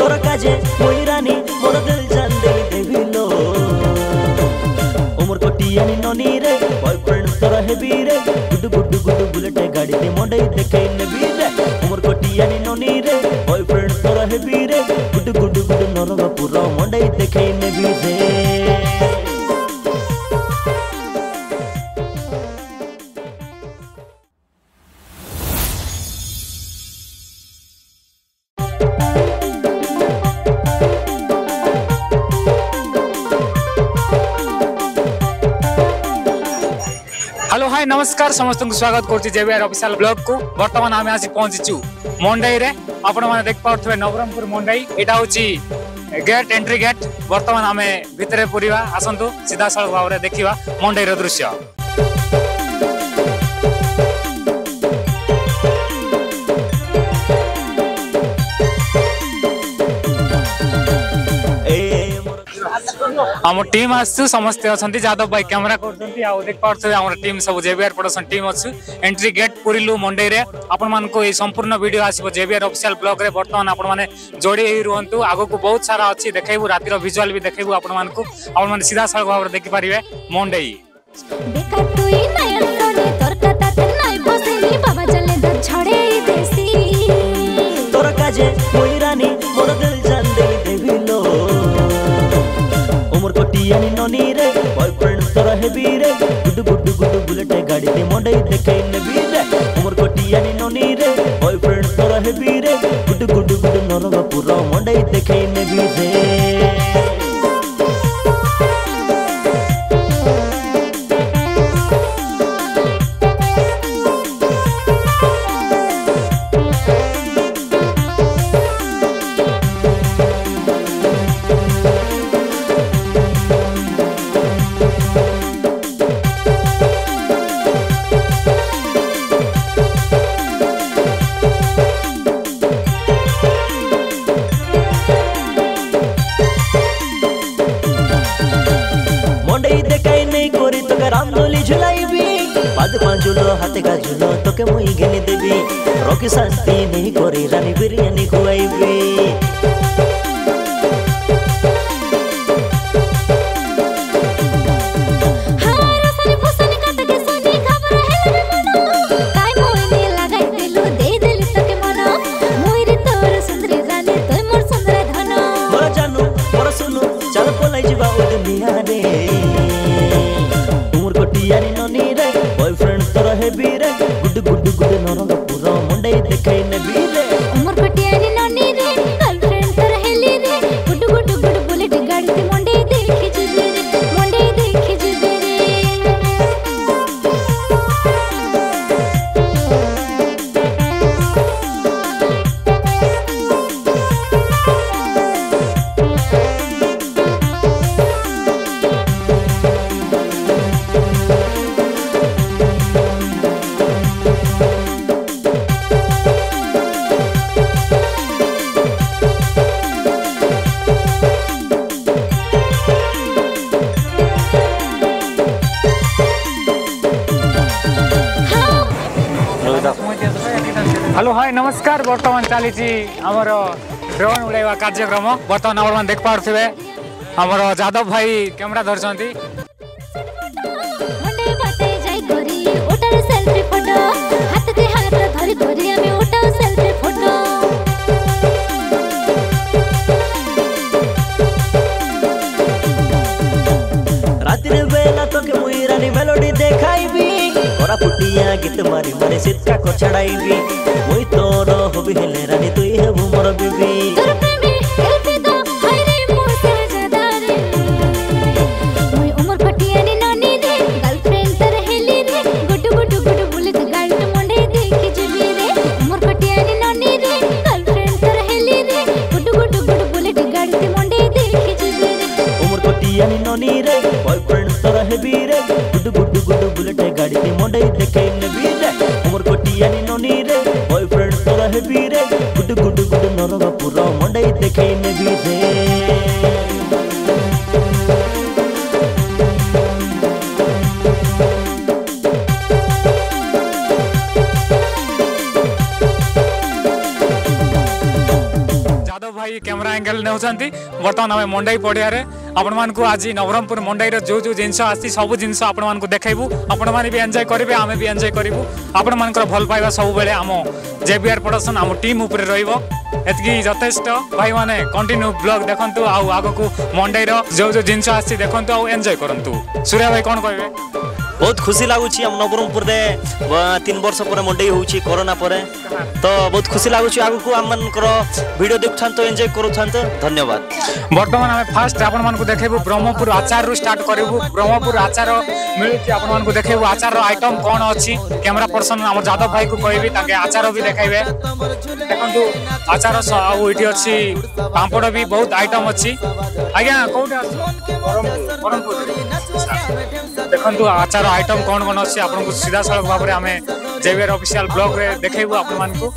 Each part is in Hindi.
तोरा काजे मोई रानी मोर दिल जान दे देवी लो उमर कोटियानी ननी रे बॉयफ्रेंड तोरा हेबी रे गुडु गुडु गुडु बुलेट गाड़ी ते मोडे देखे नेबी रे उमर कोटियानी ननी रे बॉयफ्रेंड तोरा हेबी रे गुडु गुडु गुडु नरवा पूरा मोडे देखे नेबी रे। हेलो हाय नमस्कार समस्त को स्वागत करछि जेबीआर ऑफिशियल ब्लॉग को। वर्तमान आमे आसी पहुंचीचु मंडई रे। आपण माने देख पाउथबे नवरंगपुर मंडई एटा होची गेट एंट्री गेट। वर्तमान आमे भितरे पुरीवा आसंतु सीधा सड़क भाव रे देखिबा मंडई रो दृश्य। आम टीम आसु समस्ते अछंती यादव भाई कैमरा करछंती आ देख पारछे हमर टीम सब जेबीआर प्रोडक्शन टीम अछि। एंट्री गेट पुरीलु मंडई रे आपण मान को ए संपूर्ण वीडियो आसीबो जेबीआर ऑफिशियल ब्लॉग रे। वर्तमान आपण माने जोड़ी ही रहंतु आगो को बहुत सारा अछि देखेबु राती रो विजुअल भी देखेबु आपण मान को आपण माने सीधा सड़क भाव रे देखि परिबे मंडई। बेका तुई नयन तोने तोर कथा त नाइ बसेनी बाबा चले द छड़े देसी तोरा काजे मोई रानी मोर दिल जान दे देवी लो उमर कोटियानी ननी रे बॉयफ्रेंड तोरा हेबी रे गुडु गुडु गुडु बुलेट गाड़ी ते मोडे देखे नेबी रे उमर कोटियानी ननी रे बॉयफ्रेंड तोरा हेबी रे गुडु गुडु गुडु नरवा पूरा मोडे देखे नेबी रे। रामदोली झुलाइबी बाद पांजुलो हाथे का झुलो तोके मुई घेनी देबी रोकी शांति नहीं कोरी रानी बिरयानी खुआइबी। बॉयफ्रेंड तोरा हेबी रे गुड गुड गुड नरंग पूरा मुंडे देखे नेबी रे उमर कटियानी ननी रे गर्लफ्रेंड तोरा हेली रे गुड गुड गुड बुलेट गाड़ी ते मुंडे देखे जिबे रे मुंडे देखे जिबे रे। हेलो हाय नमस्कार। वर्तमान चली आमर ड्रोन उड़ाइवा कार्यक्रम। वर्तमान आप देख पारे आमर यादव भाई कैमरा धरछंती। राती रे बेला तोके मुई रानी मेलोडी देखाइबी तोरा पुटिया गीत मारी मारी सिक्का को चढ़ाइबी मुई तोर होबी हेले रानी तुई हेबु मोर बीबी तोर प्रेमी एल्फी दो हाय रे मोर सजदा रे मुई उमर कटियानी ननी रे गर्लफ्रेंड तोर हेली रे गुड गुड गुड बुलेट गाड़ी ते मुंडे देखि जिबी रे उमर कटियानी ननी रे गर्लफ्रेंड तोर हेली रे गुड गुड गुड बुलेट गाड़ी ते मुंडे देखि जिबी रे उमर कटियानी ननी रे बॉयफ्रेंड तोरा हेबी रे गुड गुड गुड बुलेट गाड़ी ते मुंडे देखे नेबी रे उमर कटियानी ननी रे बॉयफ्रेंड तोरा हेबी रे गुड गुड गुड नरवा पूरा मुंडे देखे नेबी रे। भाई कैमरा एंगल नेउछंती बर्तमान आमे मंडई पड़िया रे आपण मानकु आज नवरंगपुर मंडई रो जो जिंस आसी सब जिंस आपण मानकु देखाइबु आपण माने भी एन्जॉय करिवे आमे भी एन्जॉय करिवु आपण मानकर भल पाइबा सब बेले आम जेबीआर प्रोडक्शन आम टीम ऊपर रहिबो एतकी यथेष्ट भाई माने कंटिन्यू ब्लॉग देखंतु आउ आगो मंडई रो जो जिंस आसी देखंतु आउ एन्जॉय करंतु सूर्या भाई कोन कहबे बहुत खुशी लगुच नवरंगपुर दे 3 वर्ष पर मंडई होउची कोरोना पर तो बहुत खुशी लगुच आगु को हम मनकर वीडियो देखथान तो एन्जॉय करूथान तो धन्यवाद। बर्तमान आम फास्ट आपण मानकु देखेबु ब्रह्मपुर आचार रु स्टार्ट करिवु ब्रह्मपुर आचार मिलुची आपण मानकु देखेबु आचार रो आइटम कोन अछि कैमरा पर्सन हमर जादव भाई को कहबी ताके आचार भी देखाइबे देखंतु आचार आउ इठी अछि पांपड़ भी बहुत आइटम अछि आज्ञा कोठा ब्रह्मपुर देखंतु आचार आइटम कौन कौन अच्छे आपको सीधा सड़क भाव में आम जेबीआर ऑफिशियल ब्लॉग रे देखेबु आपण मानकु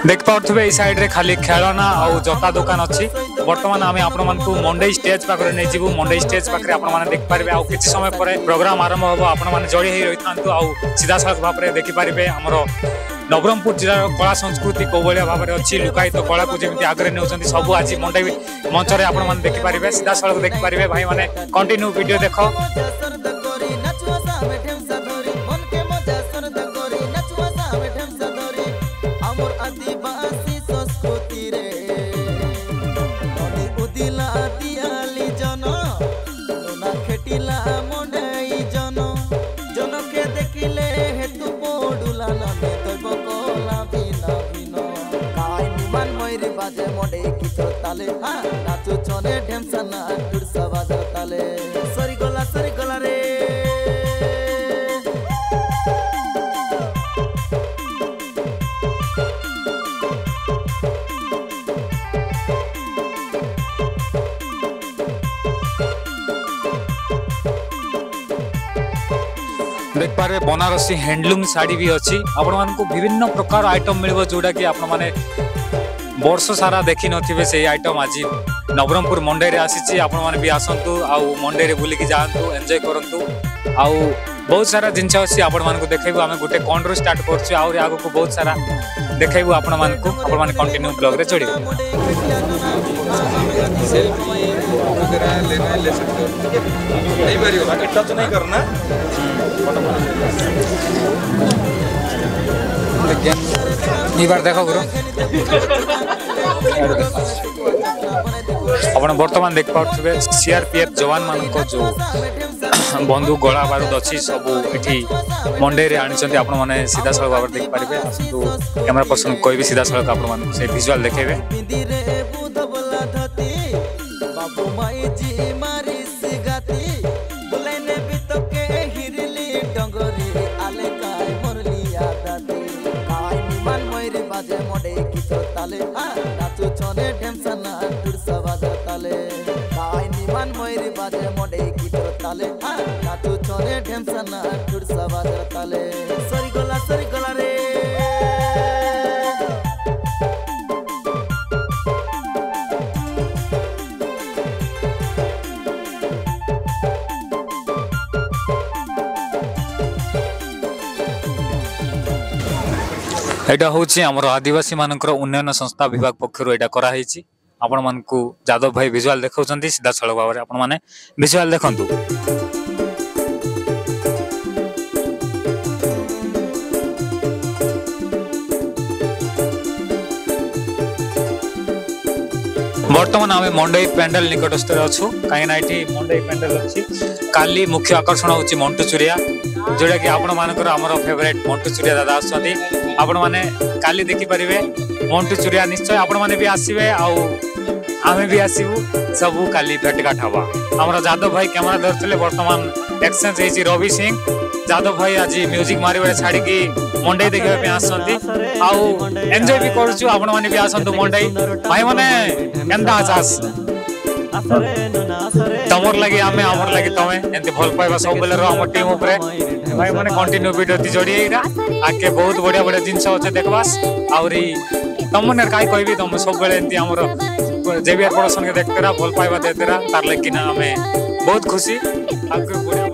देख पारे साइड रे खाली खेलना और जता दुकान अच्छी बर्तमान आम आपण मंडई स्टेज पाखे नहीं जीवु मंडई स्टेज पाखे आपण देख पारे आ किसी समय पर प्रोग्राम आरंभ हम आपण जोड़ी रही था आउ सीधा सड़क भाव में देखिपारे आमर नवरंगपुर जिलार कला संस्कृति कौ भाई भाव में अच्छी लुकायित कला को जमी आगे नहीं सब आज मंडई मंच में आपण देखिपारे सीधा सड़क देखिपारे भाई मैंने कंटिन्यू वीडियो देख देख पारे बनारसी हैंडलूम साड़ी भी अच्छी आपण मानकु विभिन्न प्रकार आइटम मिलबो जोडा कि आपण माने वर्ष सारा देखि नथिबे से आइटम आज नवरंगपुर मंडई रे आसीची आपण माने भी आसंतु आउ मंडई रे बुली कि जांतु एन्जॉय करंतु आउ बहुत सारा जिंस अछि आपण मानकु देखाइबो आमे गुटे कोन रो स्टार्ट करछु आउरी आगो को बहुत सारा देखाइबो आपण माने कंटिन्यू ब्लॉग रे जोड़ी नहीं परियो बाकी टच नहीं करना ई बार देखो गुरु अपन वर्तमान देख पाउथबे सीआरपीएफ जवान मानको जो बंदूक गोला बारूद अच्छी सब ये मंडई रे आनी आपण मैंने सीधा सड़क भाव देख पारे कैमरा पर्सन कोई भी सीधा सड़क आपण से विजुअल देखेबे एटा होची हमर आदिवासी मानकर उन्नयन संस्था विभाग पक्षरु एटा करा हेची आपण मानकु जादव भाई विजुअल देखौचंती सीधा सड़क भाव आपण माने विजुअल देखंतु बर्तमान आम मंडई पेंडल निकटस्थ अच्छु कहीं मंडई पेंडल अच्छी काली मुख्य आकर्षण होची मंटू चुरिया जोड़ा कि आपण मानकर आमर फेवरेट मंटू चुरिया दादा आसछथि आपण माने काली देखि परिबे मंटू चुरिया निश्चय आपण माने भी आसीबे आउ आमे भी आसीबू सबू काली भेटघाट हवा हमर जादव भाई कैमरा धरथिले वर्तमान एक्सचेंज हेची रवि सिंह जादव भाई आज म्यूजिक मारी बड़े छाड़ी की मंडई देखिबा पे आसंती आउ एन्जॉय भी करछु आपण माने भी आसंतु मंडई भाई माने केंदा आचास तमर लगी आमे हमर लगी तमे एंते भल पाइबा सब बेले रो हमर टीम ऊपर भाई माने कंटिन्यू वीडियो ती जोड़ी एरा आके बहुत बढ़िया बढ़िया जिंस होचे देखबास आउरी तमने काई कहबी तम सब बेले एंती हमर जेबीआर प्रोडक्शन के देखतेरा भल पाइबा देतेरा तार लेकिन हमें बहुत खुशी आके बढ़िया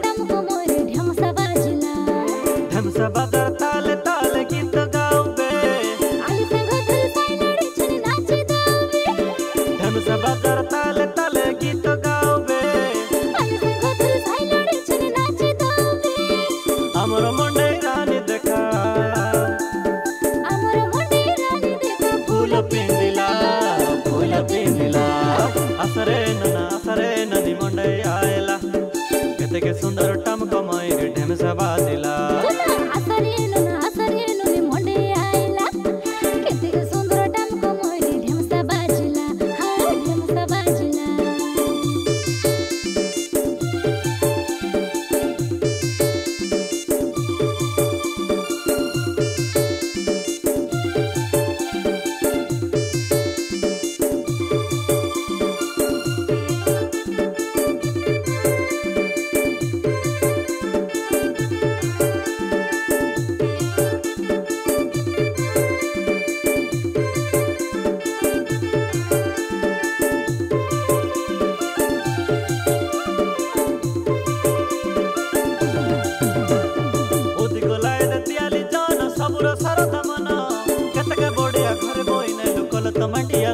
के सुंदर टम कमाई ढेम से बाजिला आसरे नुनी मोंडे आइला केते के सुंदर टम कमाई ढेम से बाजिला हां ढेम से बाजिला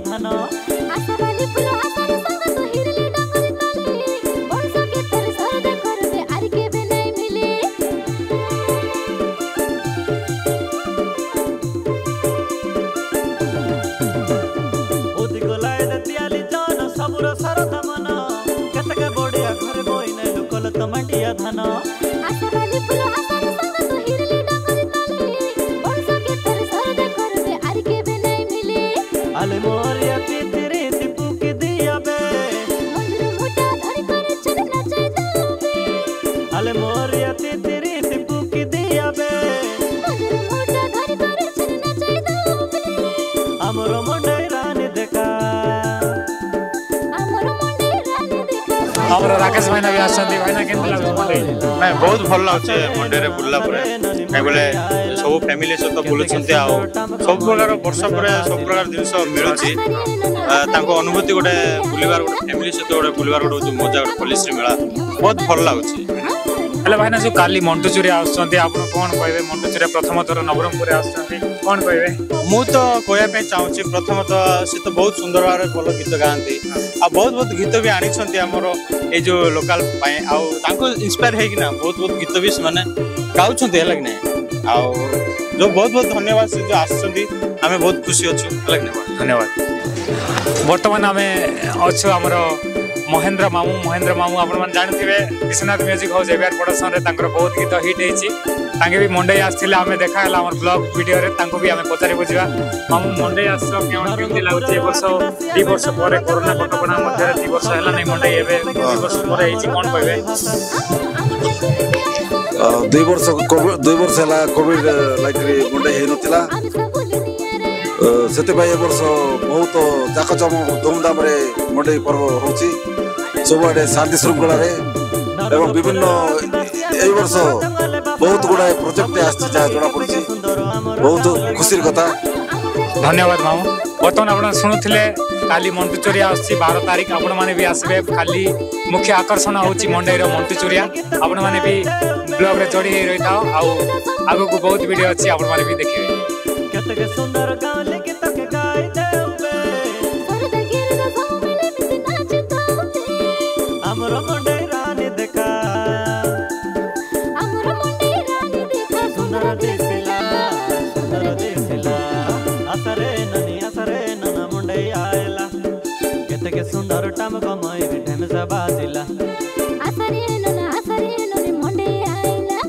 आसवाली फुल आसर संग तो हिरले डंगर तले बरसा के तर सर दे करबे आर के बे नहीं मिले ओदी गोलाय दे तियाली जान सबुर सरद मन केतके बढ़िया घर बोई नै लुकल तमटिया धन आसवाली फुल आसर संग तो हिरले डंगर तले बरसा के तर सर दे करबे आर के बे नहीं मिले आले मोरिया तितरी तिपु के दिया बे मंजर मोटा धर कर चल नचाई दाबे आले मोरिया तितरी तिपु के दिया बे मंजर मोटा धर कर चल नचाई दाबे हमरो मंडई रानी देखा हमर राकेश भाई ना भी आसंती भाई ना केन लागो मंडई मैं बहुत भल लागছে मंडई रे बुल्ला परे काई बेले सब फैमिली सहित बुलुछंती आ सब प्रकार वर्ष परे सब प्रकार जिंस मिलुची ताको अनुभूति गोटे बुलिबार गोटे फैमिली सहित गोटे बुलिबार गोटे मजा गोटे पुलिस रे मिला बहुत भल लागुची हेलो भाई ना जो काली मंटू चुरिया आसंती आपण कोन कहबे मंटू चुरिया प्रथम थर नवरंगपुर आसंती कोन कहबे मु तो कहया पे चाहूची प्रथम तो से तो बहुत सुंदर भाव भल गीत गाती आ बहुत बहुत गीत भी आनी छंती हमरो ए जो लोकल पाए आ ताको इंस्पायर हे कि ना बहुत बहुत गीत भी माने गाउ छंती हला कि नै आ जो बहुत बहुत धन्यवाद से जो आछंती हमें बहुत खुशी अछु हला कि नै धन्यवाद वर्तमान हमें अच्छो हमरो महेंद्र मामू आपण मन जानथिबे विश्वनाथ म्यूजिक हाउस जेबीआर प्रोडक्शन रे तांकर बहुत गीत हिट हेची तांगे भी मंडई आस्थिले हमें देखा हला हमर ब्लॉग वीडियो रे तांको भी हमें पचारि बुझिबा मामू मंडई आसो केवन केमति लागुचे ए वर्ष 2 वर्ष परे कोरोना कटकणा मध्ये 2 वर्ष हला नै मंडई एबे 2 वर्ष परे हेची कोन कहबे 2 वर्ष हला कोविड लाइकरी मंडई हे नथिला सेते भाई ए वर्ष बहुत जाकजम धूमधाम रे मंडई पर्व होची सबडे शांति श्रृंखला रे एवं विभिन्न ए वर्ष बहुत गुडा प्रोजेक्ट आछि जा जोड़ा पड़छि बहुत खुशी कथा धन्यवाद मामू बर्तमान आपण सुनुथिले काली मंटू चोरिया आछि 12 तारिख आपण माने भी आसबे खाली मुख्य आकर्षण होची मंडई रो मंटू चोरिया आपण माने भी ब्लॉग रे जोड़ी रही थाओ आ आगो को बहुत वीडियो अछि आपण माने भी देखिबे केतके सुंदर गाँव लेके तके गाय देउबे सरदा गिरदा सामने मिस नाच दाबे हमरो मंडई रानी देखा हमरो मंडई रानी देखा सुंदर दिसिला असरे नना मंडई आयला केतके सुंदर टम कमाई ढेम से बाजिला आसरे नुनी मोंडे आइला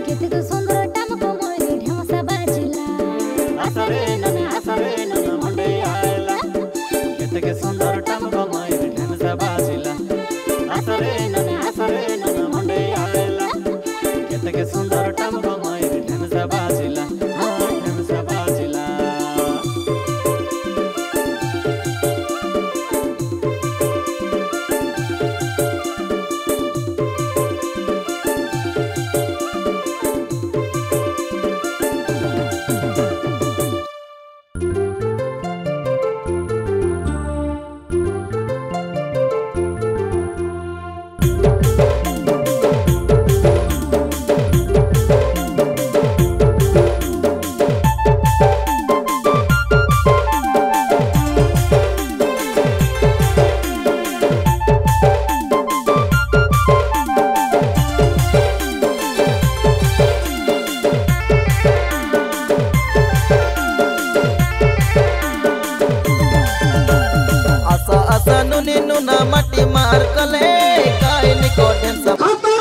केते को सुंदर टम कमाई ढेम से बाजिला असरे नना मंडई आयला केतके सुंदर टम भाषा नुनी नुना माटी मार कले काई निको ढेमसा खाता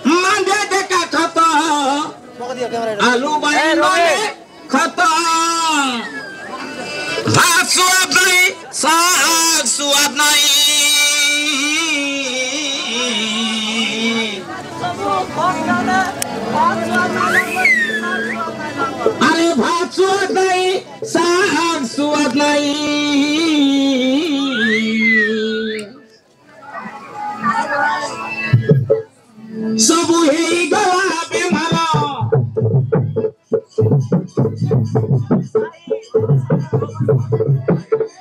मांडे देखा खाता आलू बाई खाता भात स्वाद नहीं साग स्वाद नहीं अरे भात स्वाद नहीं साग स्वाद नहीं सब हे गला बेमारा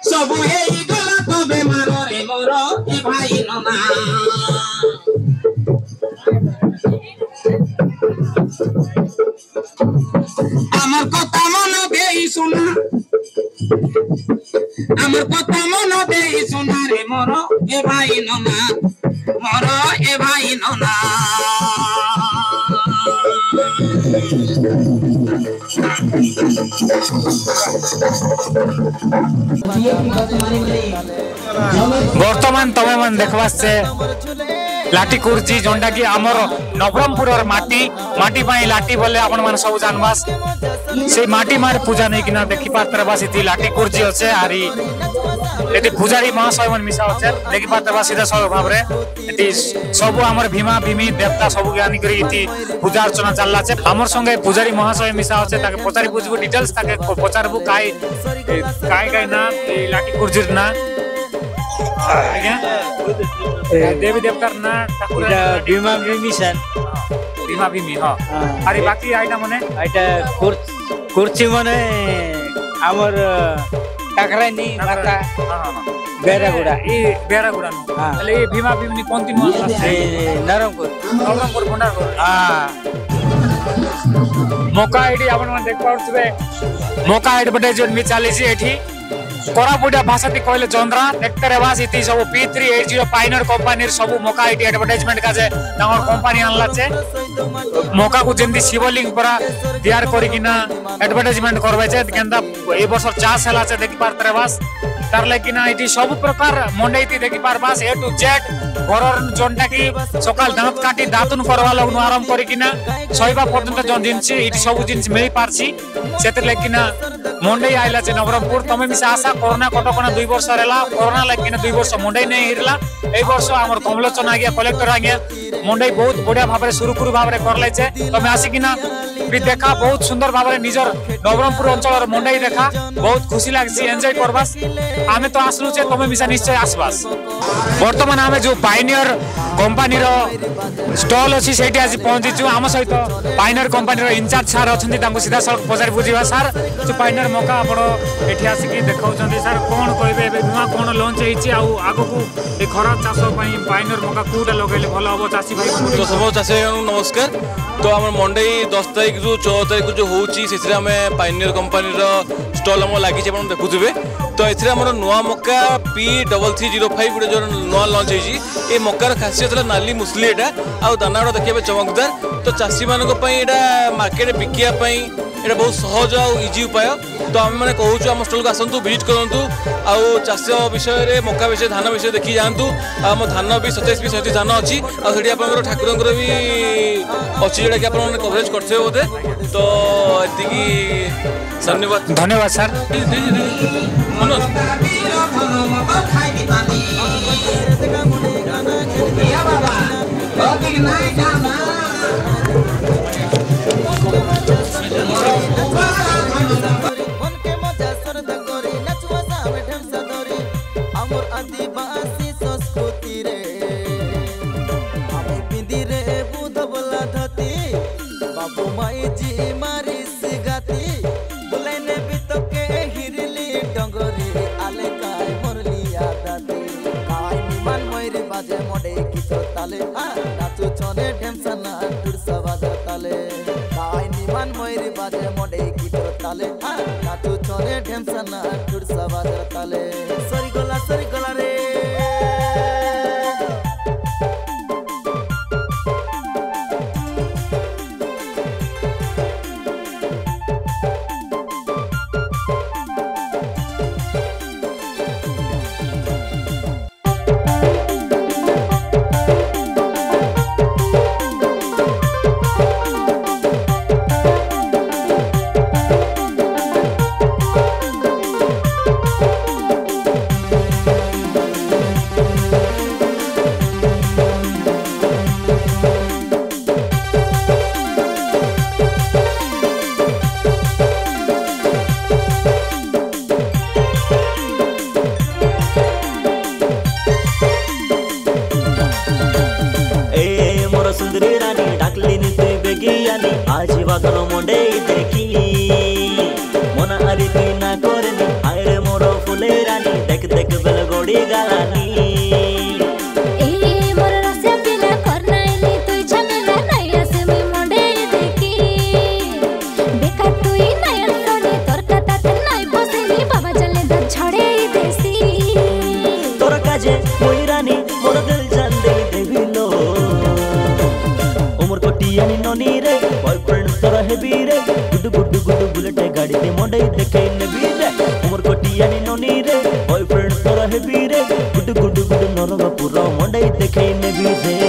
सब हे गला तो बेमारा रे मोरो ए भाई नना আমার কথা মনে দেই শোনা আমার কথা মনে দেই শোনা রে মোর এ ভাই ননা মোর এ ভাই ননা বর্তমান তবে মান দেখবাছে লাঠি কুর্জি जोंडा की आमर नवरंगपुर माटी माटी पाई लाठी बोले अपन मान सब जानबास से माटी मार पूजा नहीं किना देखि पात्र बास इति लाठी कुर्जी আছে आरी एति पूजारी महाशय मन मिसा আছে देखि पात्र बास सीधा सब भाव रे एति सब हमर भीमा भीमी देवता सब ज्ञानी करी इति पूजा अर्चना चलला আছে हमर संगे पूजारी महाशय मिसा আছে ताके पचारी बुझबो डिटेल्स ताके पचारबो काय काय ना ए लाठी कुर्जीर ना आज्ञा देवी देवतार ना ठाकुर भीमा भीमी सर भीमा भीमी हां अरे बाकी आइटा मने आइटा कुर्सी मने हमर टाकरानी माता बेरागुड़ा ई बेरागुड़ा એટલે એ ભીમા ભીમની કોંતી નો નરમપુર ભંડારપુર हां મોકા આઈડી આપણ મને દેખ પાઉછબે મોકા આઈડી બડે જોન मी ચાલી છે એઠી कोरापुटिया भाषा ती कहले चंद्रा ट्रैक्टर एवास इति सब P380 पाइनर कंपनी सब मोका आईटी एडवर्टाइजमेंट का जे तांगर कंपनी आनला छे मोका को जेंदी शिवलिंग परा तैयार करी किना एडवर्टाइजमेंट करबे छे केंदा ए वर्ष 50 हला छे देखि पार तरबास तार लेकिना इति सब प्रकार मंडईती देखि पार बास A to Z घरर जोंटा की सकाल दांत काटी दातुन करवा लगनु आराम करी किना सहीबा पर्यंत जोन जिंस इति सब जिंस मिली पारछि सेते लेकिना मंडई आइला छे नवरंगपुर तमे मिसा आशा कोरोना कटकणा 2 वर्ष रहला कोरोना लेकिन 2 वर्ष मंडई नहीं हिरला ए वर्ष हमर कमलोचन आ गया कलेक्टर आ गया मंडई बहुत बढ़िया भाबरे सुरुकुरु भाबरे करले छे तमे आसी किना भी देखा बहुत सुंदर भाबरे निजर नवरंगपुर अंचलर मंडई देखा बहुत खुशी लागछि एन्जॉय करबास आमे तो आसलु छे तमे मिसा निश्चय आसबास वर्तमान आमे जो पाइनियर कंपनी रो स्टॉल अछि सेठी आज पहुंची छु आम सहित पाइनियर कंपनी रो इंचार्ज सर अछंती तांको सीधा सड़क पजारी बुझिबा सर जो पाइनियर मौका आपण एठी आसी की देखाउछंती सर कोन कहबे एबे नुवा कोन लॉन्च हेछि आ आगो को ए खरा चाष पई पाइनियर मौका कोडा लगेले भलो हबो चासी भाई तो सब चासी नमस्कार तो हमर मंडई 10 तारिख जो 14 तारिख जो होउची सेथरे हमें पाइनियर कंपनी रो स्टॉल हम लागि छै आपण देखुथिबे तो एथरे हमर नुवा मक्का P3305 गुडे जो नुवा लॉन्च हेछि ए मक्कार खासियत ला नाली मुसली एटा आ दानाडा देखिबे चमकदार तो चासी मानको पई एटा मार्केट बिकिया पई एटा बहुत सहज आ इजी उपाय तो हम माने कहूछु हम स्टॉल को आसंतु विजिट करंतु आ चाष विषय रे मक्का विषय धान विषय देखि जानतु आ हम धान भी 27 धान अछि आ हेडी आपनकर ठाकुरंकर भी अछि जेडा कि आपन माने कवरेज करछे बोते तो एतिकी धन्यवाद धन्यवाद सर मनोज उनके मजा सरद गोरी नचवा सावे ढमसा दोरी हमर आदिवासी संस्कृति रे हमें बिंदी रे बुध बोला धती बाबू माई जी मारी सिगाती बुलाने भी तो के हिरली डंगरी आले काय मोरली आदाती काय निमान मोइरी बाजे मोडे की तो ताले नाचू छोने ढमसा ना टुरसा बाजा ताले काय निमान मोइरी बाजे मोडे की तो ताले नाचू छोने ढमसा ना टुरसा बाजा ताले सरी गोला रे आज बादल मुंडे देखी मन आरी तुई ना करनी हाय रे मोर फुले रानी देख देख बेल गोड़ी गालानी ननी रे बॉयफ्रेंड तोरा हेबी रे गुड गुड गुड बुलेट गाड़ी ते मोंडे देखे नबी रे उमर कोटियानी ननी रे बॉयफ्रेंड तोरा हेबी रे गुड गुड गुड नरग पूरा मोंडे देखे नबी रे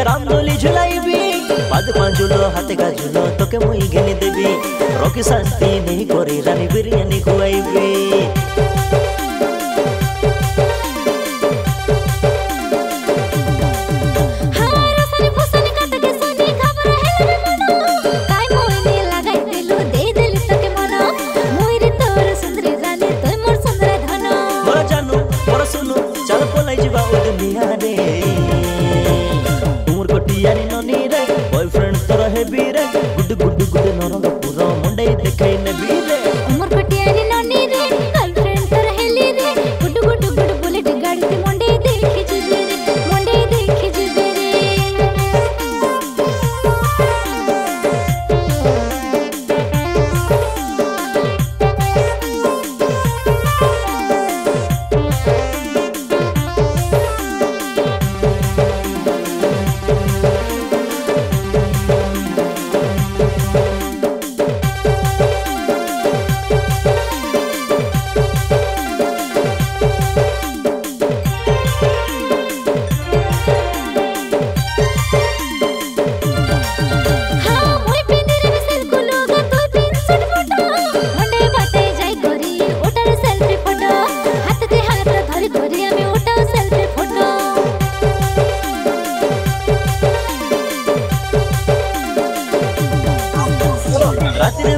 रामदोली झुलाइबी बाद पांजुलो हाथे का झुलो तोके मुई घेनी देबी रोकी शांति नहीं करी रानी बिरयानी खुआइबी बॉयफ्रेंड तोरा हेबी रे गुड गुड गुड नरग पूरा मुंडे देखे नबी रे उमर कटियानी ननी रे गर्लफ्रेंड तोरा हेली रे गुड गुड गुड बुलेट गाड़ी ते मुंडे देखि जिबे रे मुंडे देखि जिबे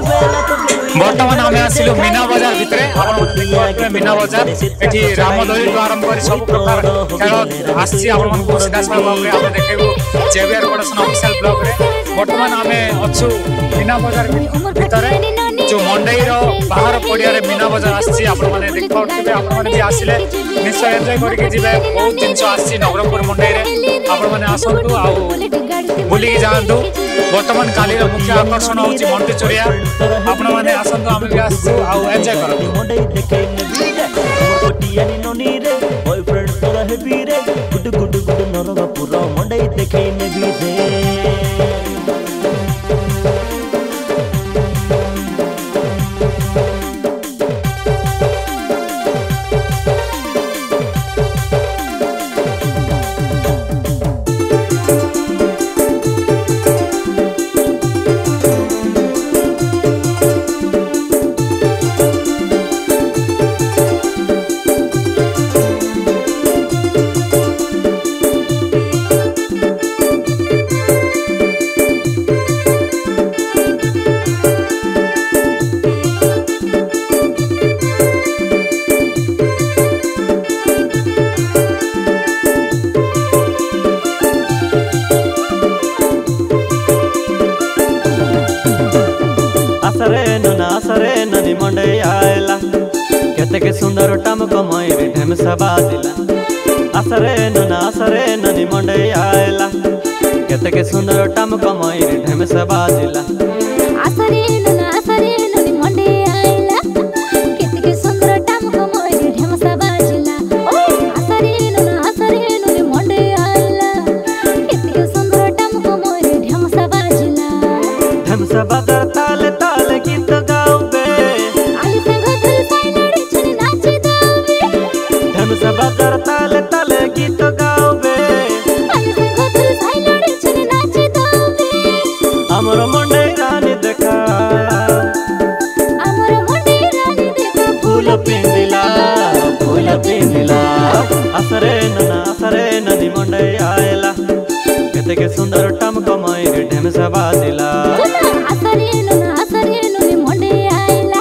बर्तमान आम आसिलु मीना बजार भितर मीना बजार एठी रामदोली आरंभ कर सब प्रकार खेल आसी आपन सीधा साल भाव में आमे देखेबो जेबीआर प्रोडक्शन ऑफिशियल ब्लॉग रे बर्तमान आमे अछु मीना बजार भितर जो मंडई रो बाहर पड़िया रे मीना बजार आसी आपन माने देखबो आपन माने भी आसिले निश्चय एन्जॉय करके जिबे बहुत दिन आसी नवरंगपुर मंडई रे आपन माने आसंतु आ बुली जानतु बर्तमान काली रो मुख्य आकर्षण होची मंटी चोरिया आपन माने आसंतु आमे भी आसु आ एन्जॉय करतु मुंडे देखे नबी रे कोटियानी ननी रे बॉयफ्रेंड तोरा हेबी रे गुड गुड गुड नरग पूरा मुंडे देखे नबी रे सरे ननी मंडे आयला केते के सुंदर टम कमई रे ढेम सबादिला असरे ननी मंडे आयला केते के सुंदर टम कमई रे ढेम सबादिला असरे ननी मंडे आयला केते के सुंदर टम कमई रे ढेम सबादिला असरे ननी मंडे आयला केते के सुंदर टम कमई रे ढेम सबादिला ताल ताल गीत गाओबे आई संग दिल साइनड़ी छन नाच दावे ढेम सबादर ताल ताल गीत गाओबे आई आसरे नना आसरे नदी मंडे आयला केते के सुंदर टमक मयूर ढेमसा बाजिला आसरे ननी मंडे आयला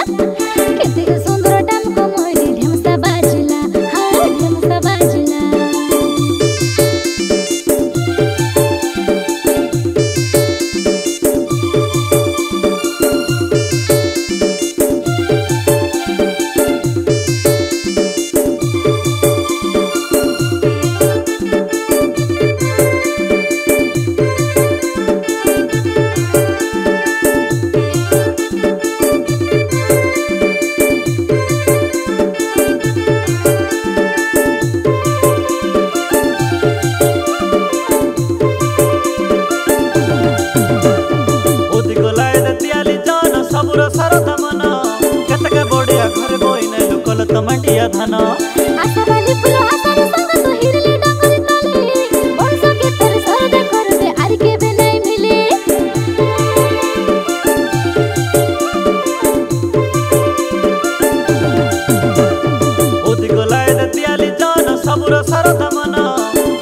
केते के सुंदर टमक मयूर ढेमसा बाजिला हाँ ढेमसा बाजिला टमाटिया धान आसवाली फूल आसरे संग तो हिरले डंगर तले वर्ष के तर सरद करबे आर के बे नहीं मिले ओदी गोलाय दियाली जान सबुर सरद मन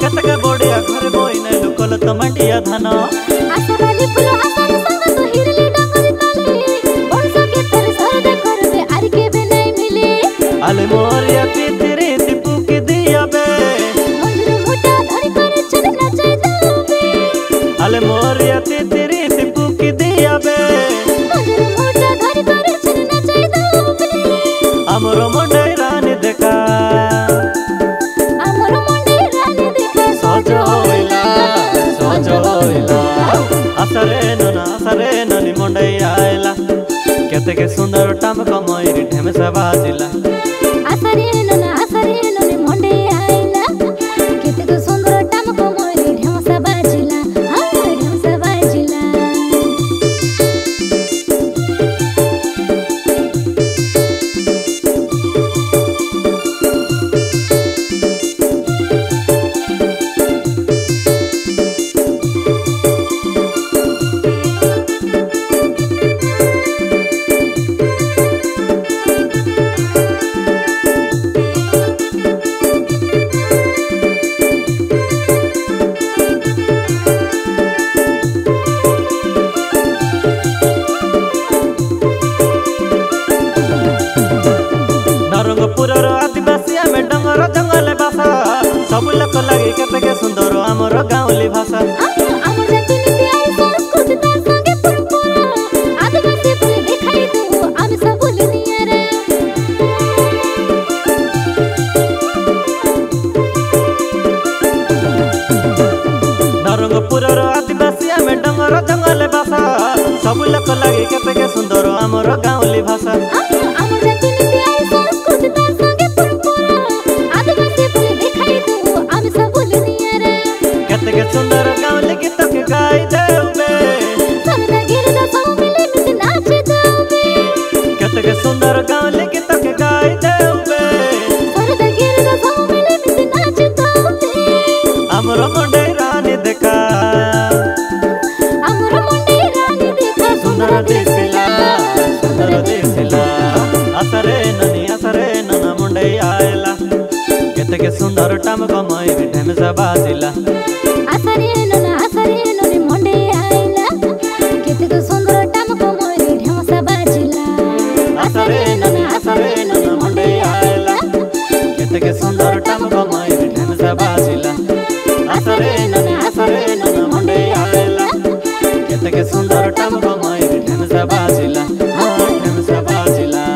केतके बड़िया घर बोइने लुकल टमाटिया धान आसवाली फूल आसरे संग तो हिरले डंगर तले वर्ष के तर सरद करबे आर के बे नहीं मिले आले मोरिया तितरी टिपू के दिया बे मंजूर मोटा धर कर चल नचे दोबे आले मोरिया तितरी टिपू के दिया बे मंजूर मोटा धर कर चल नचे दोबे हमरो मंडे रानी देखा सजो होइला आसरे ननी मंडे आयला केते के सुंदर टमक मयूर ढेमसा बाजिला आसरे ननी मंडे आयला केते के सुंदर टमक मयूर ढेमसा बाजिला हाँ ढेमसा बाजिला नरंगपुर आदिवासी में डंगर जंगल भाषा सब लोग लगे केते के सुंदर आमर गाँवली भाषा आम जाति नीति आई संस्कृति तार संगे परंपरा आदिवासी बोले देखाई दो आम सब बोले नियरा नरंगपुर आदिवासी में डंगर जंगल भाषा सब लोग लगे केते के सुंदर आमर गाँवली भाषा आम जाति नीति आई संस्कृति तार संगे परंपरा आदिवासी बोले देखाई दो आम सब बोले नियरा केते के सुंदर गाँवली गीत के गाई देबे सरदा गिरदा सब मिले मिसे नाच दोबे केते के सुंदर गाँवली गीत के गाई देबे सरदा गिरदा सब मिले मिसे नाच दोबे हमरो मंडे रानी देखा सुंदर दिसिला आसरे नना मंडे आयला केते के सुंदर टमक मयूर ढेमसा बाजिला आसरे ननी मंडे आयला केते के सुंदर टमक मयूर ढेमसा बाजिला आसरे नना मंडे आयला केते के सुंदर टमक मयूर ढेमसा बाजिला आसरे नना मंडे आयला केते के सुंदर टमक मयूर ढेमसा बाजिला हाँ ढेमसा बाजिला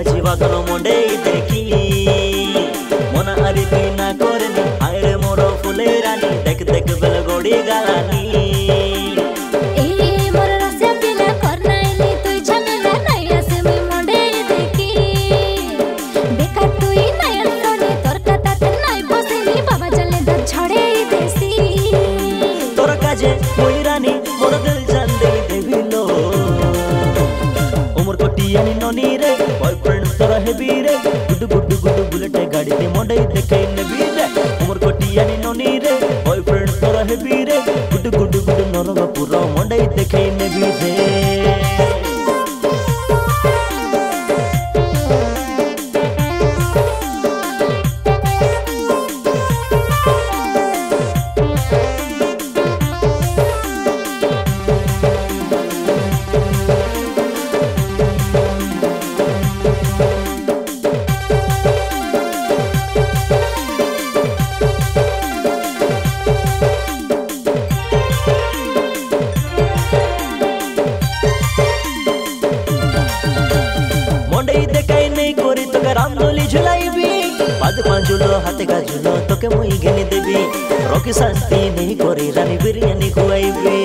बाजीवा धन मुंडे देखी मन आरी ना करनी आयरे मोर फुले रानी देख देख बेल गोड़ी गालानी यानी नोनी रे बॉयफ्रेंड तोरा हेबी रे गुड गुड गुड बुलेट गाड़ी ते मोंडे देखे नबी रे उमर कोटी यानी नोनी रे बॉयफ्रेंड तोरा हेबी रे गुड गुड गुड नरवा पूरा मोंडे देखे नबी रे रामदोली झुलाइबी बाद पांजुलो हाथे का झुलो तोके मुई घेनी देबी रोकी शांति नहीं कोरी रानी बिरयानी खुआइबी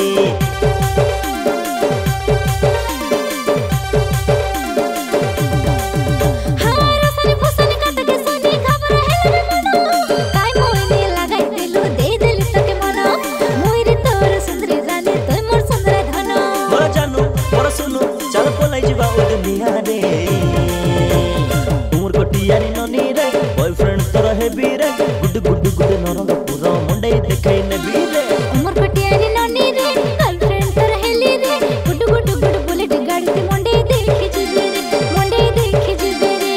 यानी नोनी रे बॉयफ्रेंड तोरा हेबी रे गुड गुड गुड नरंग पूरा मुंडे देखे नबी रे उमर कटियानी नोनी रे गर्लफ्रेंड तोरा हेली रे गुड गुड गुड बुलेट गाड़ी ते मुंडे देखे जिबे रे मुंडे देखे जिबे रे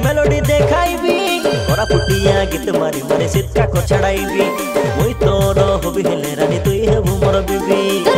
मेलोडी देखाइबी कोरा पुटिया गीत मारी मारी सिटका को छड़ाइबी मुई तोर होबी हेले रानी तुई हेबु मोर बीबी।